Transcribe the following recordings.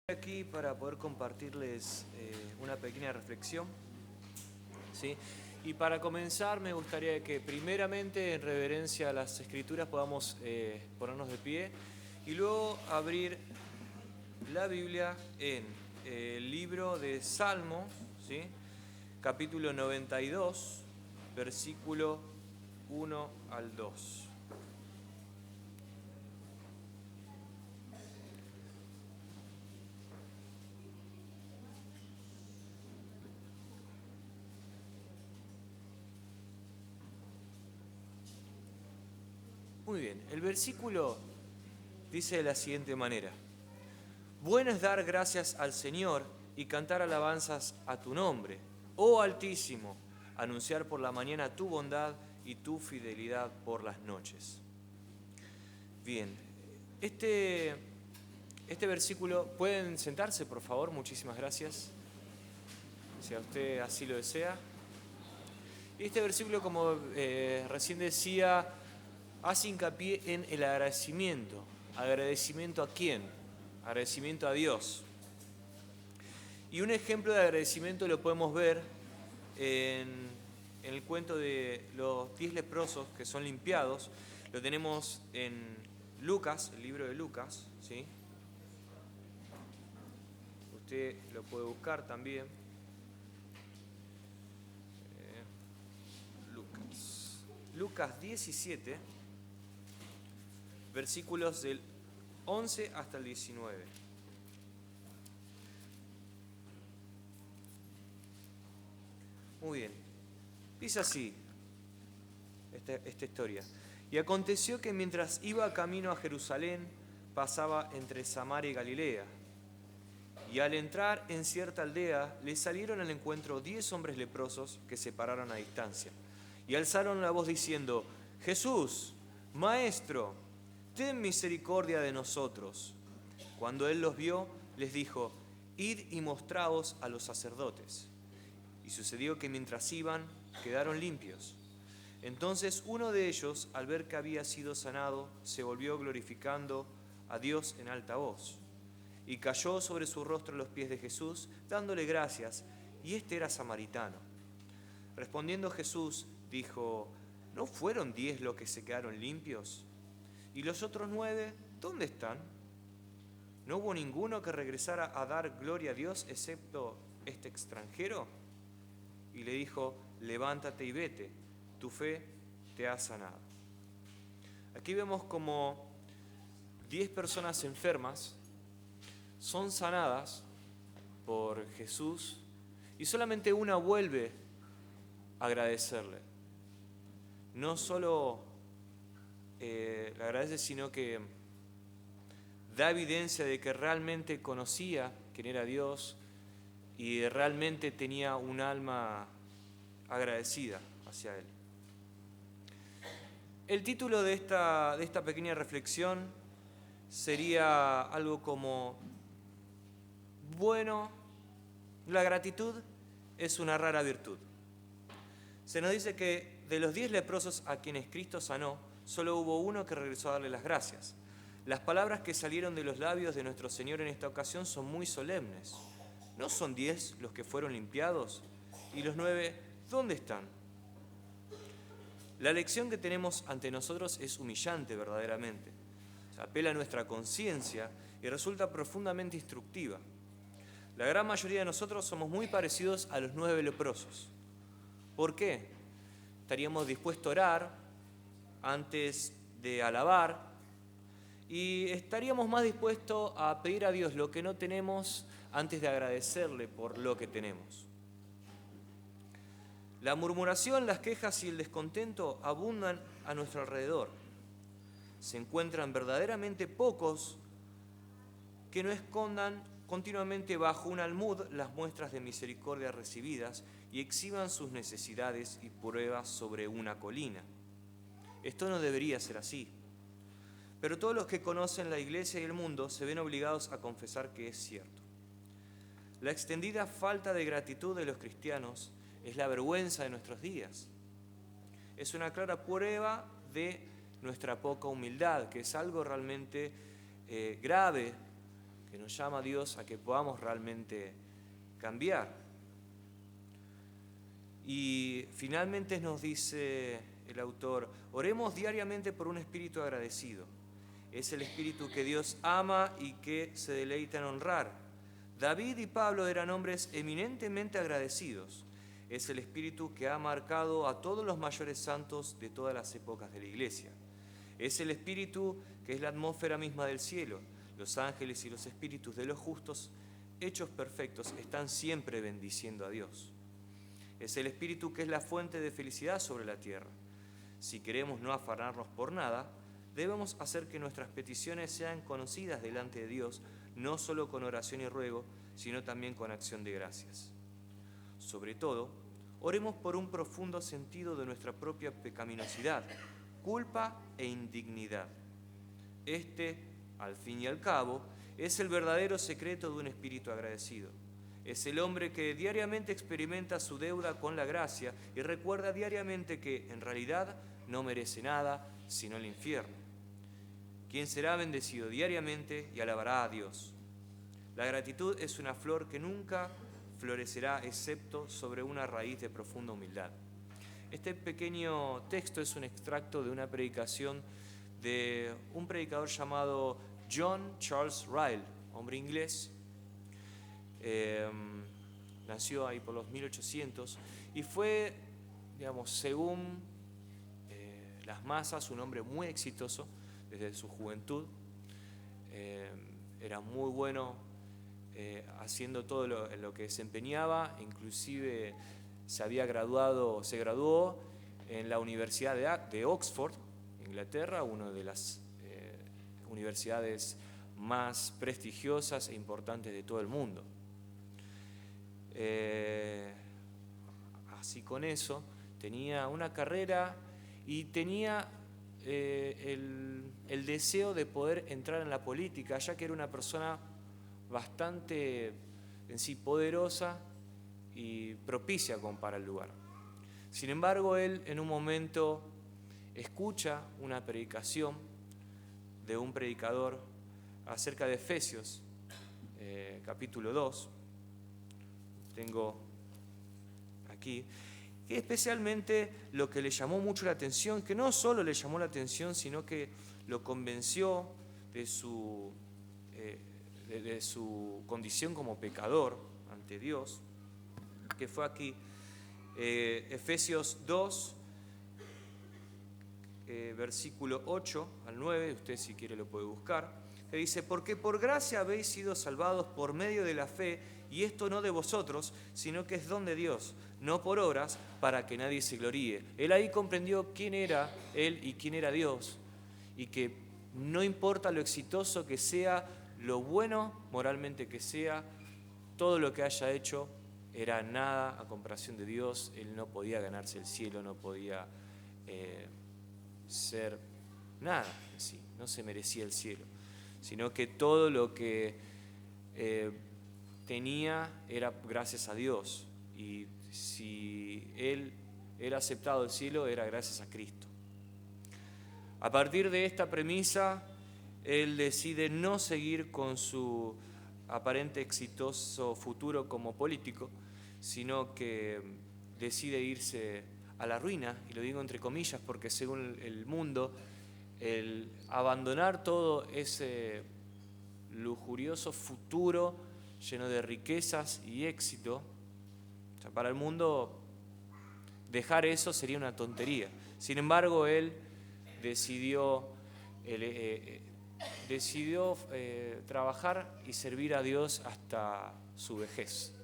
Aquí para poder compartirles una pequeña reflexión, ¿sí? Y para comenzar me gustaría que primeramente en reverencia a las Escrituras podamos ponernos de pie y luego abrir la Biblia en el libro de Salmo, ¿sí? Capítulo 92, versículo 1 al 2. Muy bien, el versículo dice de la siguiente manera: Bueno es dar gracias al Señor y cantar alabanzas a tu nombre, oh Altísimo, anunciar por la mañana tu bondad y tu fidelidad por las noches. Bien, este versículo, ¿pueden sentarse por favor? Muchísimas gracias, si a usted así lo desea. Y este versículo, como recién decía, hace hincapié en el agradecimiento. ¿Agradecimiento a quién? Agradecimiento a Dios. Y un ejemplo de agradecimiento lo podemos ver en el cuento de los 10 leprosos que son limpiados. Lo tenemos en Lucas, el libro de Lucas, ¿sí? Usted lo puede buscar también. Lucas 17, versículos del 11 hasta el 19. Muy bien. Dice así esta historia. Y aconteció que mientras iba camino a Jerusalén, pasaba entre Samaria y Galilea. Y al entrar en cierta aldea, le salieron al encuentro 10 hombres leprosos que se pararon a distancia. Y alzaron la voz diciendo: Jesús, Maestro, ten misericordia de nosotros. Cuando él los vio, les dijo: Id y mostraos a los sacerdotes. Y sucedió que mientras iban, quedaron limpios. Entonces uno de ellos, al ver que había sido sanado, se volvió glorificando a Dios en alta voz. Y cayó sobre su rostro a los pies de Jesús, dándole gracias, y este era samaritano. Respondiendo Jesús, dijo: ¿No fueron 10 los que se quedaron limpios? ¿Y los otros 9, dónde están? ¿No hubo ninguno que regresara a dar gloria a Dios, excepto este extranjero? Y le dijo: levántate y vete, tu fe te ha sanado. Aquí vemos como 10 personas enfermas son sanadas por Jesús y solamente una vuelve a agradecerle. No solo le agradece, sino que da evidencia de que realmente conocía quién era Dios y realmente tenía un alma agradecida hacia Él. El título de esta pequeña reflexión sería algo como: bueno, la gratitud es una rara virtud. Se nos dice que de los 10 leprosos a quienes Cristo sanó, solo hubo uno que regresó a darle las gracias. Las palabras que salieron de los labios de nuestro Señor en esta ocasión son muy solemnes. ¿No son 10 los que fueron limpiados? ¿Y los 9, dónde están? La lección que tenemos ante nosotros es humillante verdaderamente. Apela a nuestra conciencia y resulta profundamente instructiva. La gran mayoría de nosotros somos muy parecidos a los 9 leprosos. ¿Por qué? Estaríamos dispuestos a orar antes de alabar y estaríamos más dispuestos a pedir a Dios lo que no tenemos antes de agradecerle por lo que tenemos. La murmuración, las quejas y el descontento abundan a nuestro alrededor. Se encuentran verdaderamente pocos que no escondan continuamente bajo un almud las muestras de misericordia recibidas y exhiban sus necesidades y pruebas sobre una colina. Esto no debería ser así. Pero todos los que conocen la Iglesia y el mundo se ven obligados a confesar que es cierto. La extendida falta de gratitud de los cristianos es la vergüenza de nuestros días. Es una clara prueba de nuestra poca humildad, que es algo realmente grave que nos llama Dios a que podamos realmente cambiar. Y finalmente nos dice el autor, oremos diariamente por un espíritu agradecido. Es el espíritu que Dios ama y que se deleita en honrar. David y Pablo eran hombres eminentemente agradecidos. Es el espíritu que ha marcado a todos los mayores santos de todas las épocas de la Iglesia. Es el espíritu que es la atmósfera misma del cielo. Los ángeles y los espíritus de los justos, hechos perfectos, están siempre bendiciendo a Dios. Es el espíritu que es la fuente de felicidad sobre la tierra. Si queremos no afanarnos por nada, debemos hacer que nuestras peticiones sean conocidas delante de Dios, no solo con oración y ruego, sino también con acción de gracias. Sobre todo, oremos por un profundo sentido de nuestra propia pecaminosidad, culpa e indignidad. Este, al fin y al cabo, es el verdadero secreto de un espíritu agradecido. Es el hombre que diariamente experimenta su deuda con la gracia y recuerda diariamente que, en realidad, no merece nada sino el infierno. Quien será bendecido diariamente y alabará a Dios. La gratitud es una flor que nunca florecerá excepto sobre una raíz de profunda humildad. Este pequeño texto es un extracto de una predicación de un predicador llamado John Charles Ryle, hombre inglés. Nació ahí por los 1800 y fue, digamos, según las masas, un hombre muy exitoso desde su juventud. Era muy bueno haciendo todo en lo que desempeñaba, inclusive se graduó en la Universidad de Oxford, Inglaterra, una de las universidades más prestigiosas e importantes de todo el mundo. Así con eso, tenía una carrera y tenía el deseo de poder entrar en la política, ya que era una persona bastante en sí poderosa y propicia como para el lugar. Sin embargo, él en un momento escucha una predicación de un predicador acerca de Efesios, capítulo 2, tengo aquí, que especialmente lo que le llamó mucho la atención, que no solo le llamó la atención, sino que lo convenció de su condición como pecador ante Dios, que fue aquí, Efesios 2, versículo 8 al 9, usted si quiere lo puede buscar, que dice, porque por gracia habéis sido salvados por medio de la fe, y esto no de vosotros, sino que es don de Dios, no por obras, para que nadie se gloríe. Él ahí comprendió quién era él y quién era Dios, y que no importa lo exitoso que sea, lo bueno moralmente que sea, todo lo que haya hecho era nada a comparación de Dios. Él no podía ganarse el cielo, no podía ser nada en sí, no se merecía el cielo, sino que todo lo que tenía era gracias a Dios, y si él era aceptado el cielo era gracias a Cristo. A partir de esta premisa, él decide no seguir con su aparente exitoso futuro como político, sino que decide irse a la ruina, y lo digo entre comillas porque según el mundo, el abandonar todo ese lujurioso futuro lleno de riquezas y éxito, o sea, para el mundo dejar eso sería una tontería. Sin embargo, él decidió trabajar y servir a Dios hasta su vejez.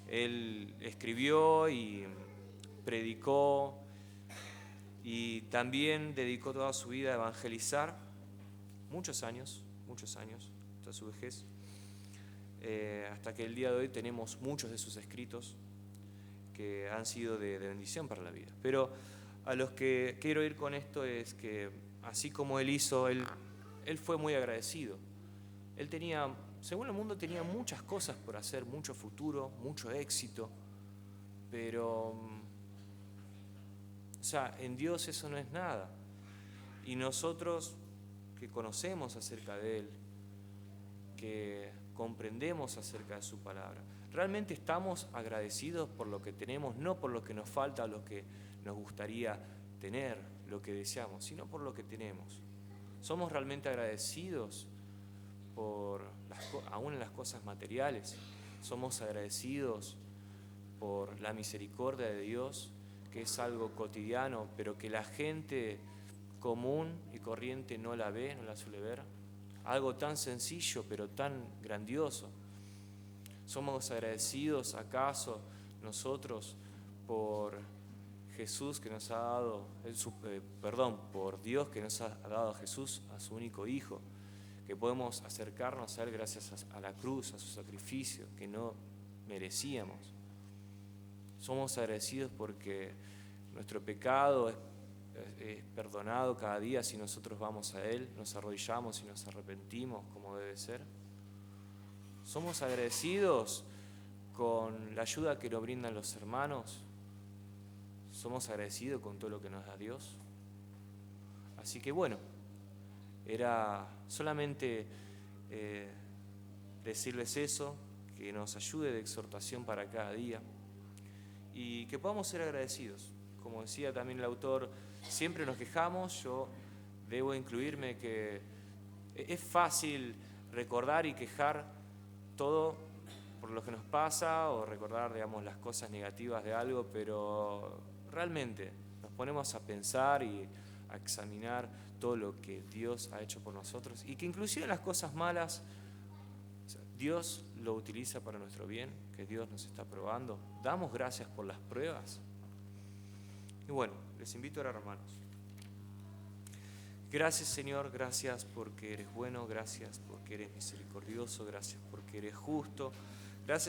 Él escribió y predicó y también dedicó toda su vida a evangelizar, muchos años, hasta su vejez, hasta que el día de hoy tenemos muchos de sus escritos que han sido de bendición para la vida. Pero a los que quiero ir con esto es que, así como él hizo, él fue muy agradecido. Él tenía, según el mundo, tenía muchas cosas por hacer, mucho futuro, mucho éxito, pero, o sea, en Dios eso no es nada. Y nosotros que conocemos acerca de Él, que comprendemos acerca de su palabra. Realmente estamos agradecidos por lo que tenemos, no por lo que nos falta, lo que nos gustaría tener, lo que deseamos, sino por lo que tenemos. Somos realmente agradecidos aún en las cosas materiales. Somos agradecidos por la misericordia de Dios, que es algo cotidiano, pero que la gente común y corriente no la ve, no la suele ver. Algo tan sencillo, pero tan grandioso. ¿Somos agradecidos acaso nosotros por Jesús que nos ha dado, por Dios que nos ha dado a Jesús, a su único Hijo, que podemos acercarnos a Él gracias a la cruz, a su sacrificio, que no merecíamos? Somos agradecidos porque nuestro pecado es perdonado cada día si nosotros vamos a Él, nos arrodillamos y nos arrepentimos como debe ser. Somos agradecidos con la ayuda que nos brindan los hermanos. Somos agradecidos con todo lo que nos da Dios. Así que bueno, era solamente decirles eso, que nos ayude de exhortación para cada día y que podamos ser agradecidos. Como decía también el autor, siempre nos quejamos, yo debo incluirme que es fácil recordar y quejar todo por lo que nos pasa o recordar, digamos, las cosas negativas de algo, pero realmente nos ponemos a pensar y a examinar todo lo que Dios ha hecho por nosotros y que inclusive las cosas malas Dios lo utiliza para nuestro bien, que Dios nos está probando. Damos gracias por las pruebas. Y bueno, les invito a orar, hermanos. Gracias, Señor, gracias porque eres bueno, gracias porque eres misericordioso, gracias porque eres justo.